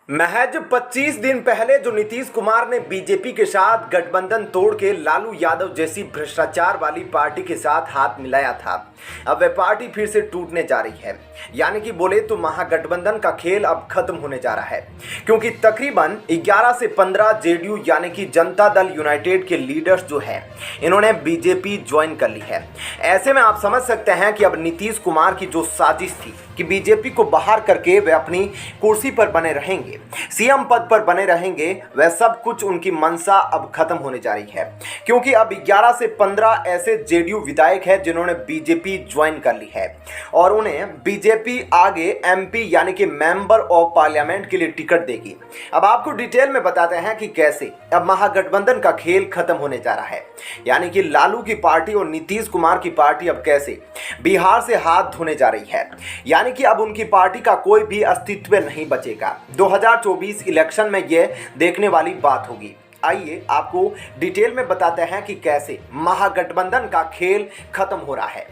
महज 25 दिन पहले जो नीतीश कुमार ने बीजेपी के साथ गठबंधन तोड़ के लालू यादव जैसी भ्रष्टाचार वाली पार्टी के साथ हाथ मिलाया था, अब वह पार्टी फिर से टूटने जा रही है। यानी कि बोले तो महागठबंधन का खेल अब खत्म होने जा रहा है, क्योंकि तकरीबन 11 से 15 जेडीयू यानी कि जनता दल यूनाइटेड के लीडर्स जो है इन्होंने बीजेपी ज्वाइन कर ली है। ऐसे में आप समझ सकते हैं कि अब नीतीश कुमार की जो साजिश थी कि बीजेपी को बाहर करके वे अपनी कुर्सी पर बने रहेंगे, सीएम पद पर बने रहेंगे, वह सब कुछ उनकी मंशा अब खत्म होने जा रही है। क्योंकि अब 11 से 15 ऐसे जेडीयू विधायक हैं जिन्होंने बीजेपी ज्वाइन कर ली है और उन्हें बीजेपी आगे एमपी यानी कि मेंबर ऑफ पार्लियामेंट के लिए टिकट देगी। अब आपको डिटेल में बताते हैं कि कैसे अब महागठबंधन का खेल खत्म होने जा रहा है। यानी कि लालू की पार्टी और नीतीश कुमार की पार्टी अब कैसे बिहार से हाथ धोने जा रही है। यानी कि अब उनकी पार्टी का कोई भी अस्तित्व नहीं बचेगा। 2024 इलेक्शन में यह देखने वाली बात होगी। आइए आपको डिटेल में बताते हैं कि कैसे महागठबंधन का खेल खत्म हो रहा है।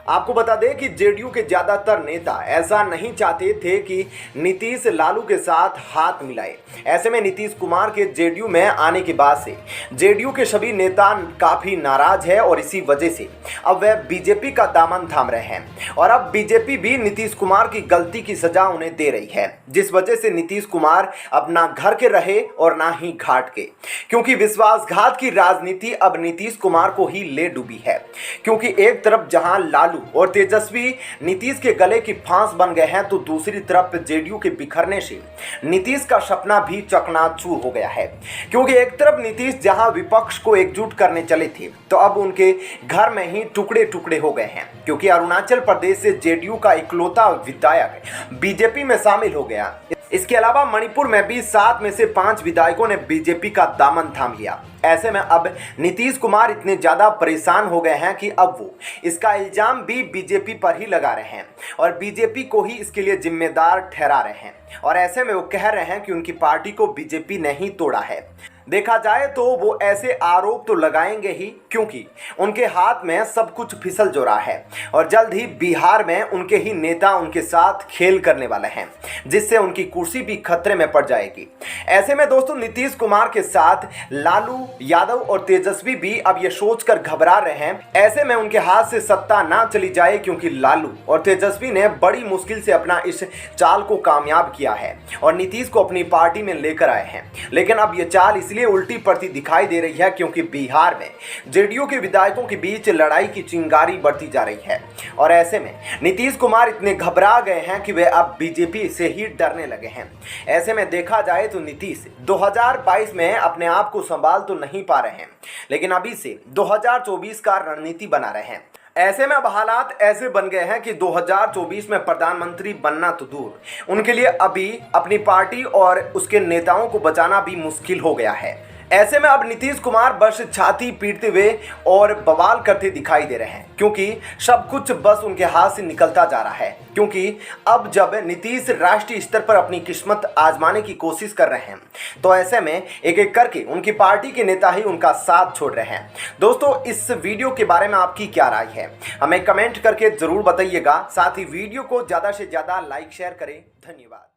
आपको बता दें कि जेडीयू के ज्यादातर नेता ऐसा नहीं चाहते थे कि नीतीश लालू के साथ हाथ मिलाए। ऐसे में नीतीश कुमार के जेडीयू में आने के बाद से जेडीयू के सभी नेता काफी नाराज है और इसी वजह से अब वह बीजेपी का दामन थाम रहे हैं और अब बीजेपी भी नीतीश कुमार की गलती की सजा उन्हें दे रही है, जिस वजह से नीतीश कुमार अब ना घर के रहे और ना ही घाट के, क्योंकि विश्वासघात की राजनीति अब नीतीश कुमार को ही ले डूबी है। क्योंकि एक तरफ जहां लालू और तेजस्वी नीतीश के गले की फांस बन गए हैं, तो दूसरी तरफ जेडीयू के बिखरने से नीतीश का सपना भी चकनाचूर हो गया है। क्योंकि एक तरफ नीतीश जहां विपक्ष को एकजुट करने चले थे, तो अब उनके घर में ही टुकड़े टुकड़े हो गए हैं। क्योंकि अरुणाचल प्रदेश से जेडीयू का इकलौता विधायक बीजेपी में शामिल हो गया। इसके अलावा मणिपुर में भी 7 में से 5 विधायकों ने बीजेपी का दामन थाम लिया। ऐसे में अब नीतीश कुमार इतने ज्यादा परेशान हो गए हैं कि अब वो इसका इल्जाम भी बीजेपी पर ही लगा रहे हैं और बीजेपी को ही इसके लिए जिम्मेदार ठहरा रहे हैं। और ऐसे में वो कह रहे हैं कि उनकी पार्टी को बीजेपी ने ही तोड़ा है। देखा जाए तो वो ऐसे आरोप तो लगाएंगे ही, क्योंकि उनके हाथ में सब कुछ फिसल जो रहा है और जल्द ही बिहार में उनके ही नेता उनके साथ खेल करने वाले हैं, जिससे उनकी कुर्सी भी खतरे में पड़ जाएगी। ऐसे में दोस्तों नीतीश कुमार के साथ लालू यादव और तेजस्वी भी अब ये सोचकर घबरा रहे हैं ऐसे में उनके हाथ से सत्ता ना चली जाए, क्योंकि लालू और तेजस्वी ने बड़ी मुश्किल से अपना इस चाल को कामयाब किया है और नीतीश को अपनी पार्टी में लेकर आए हैं। लेकिन अब ये चाल इसलिए उल्टी पड़ती दिखाई दे रही है क्योंकि बिहार में जेडीयू के विधायकों के बीच लड़ाई की चिंगारी बढ़ती जा रही है और ऐसे में नीतीश कुमार इतने घबरा गए हैं कि वे अब बीजेपी से ही डरने लगे हैं। ऐसे में देखा जाए तो नीतीश 2022 में अपने आप को संभाल तो नहीं पा रहे हैं, लेकिन अभी से 2024 का रणनीति बना रहे हैं। ऐसे में अब हालात ऐसे बन गए हैं कि 2024 में प्रधानमंत्री बनना तो दूर, उनके लिए अभी अपनी पार्टी और उसके नेताओं को बचाना भी मुश्किल हो गया है। ऐसे में अब नीतीश कुमार बस छाती पीटते हुए और बवाल करते दिखाई दे रहे हैं, क्योंकि सब कुछ बस उनके हाथ से निकलता जा रहा है। क्योंकि अब जब नीतीश राष्ट्रीय स्तर पर अपनी किस्मत आजमाने की कोशिश कर रहे हैं, तो ऐसे में एक एक करके उनकी पार्टी के नेता ही उनका साथ छोड़ रहे हैं। दोस्तों, इस वीडियो के बारे में आपकी क्या राय है, हमें कमेंट करके जरूर बताइएगा। साथ ही वीडियो को ज़्यादा से ज़्यादा लाइक शेयर करें। धन्यवाद।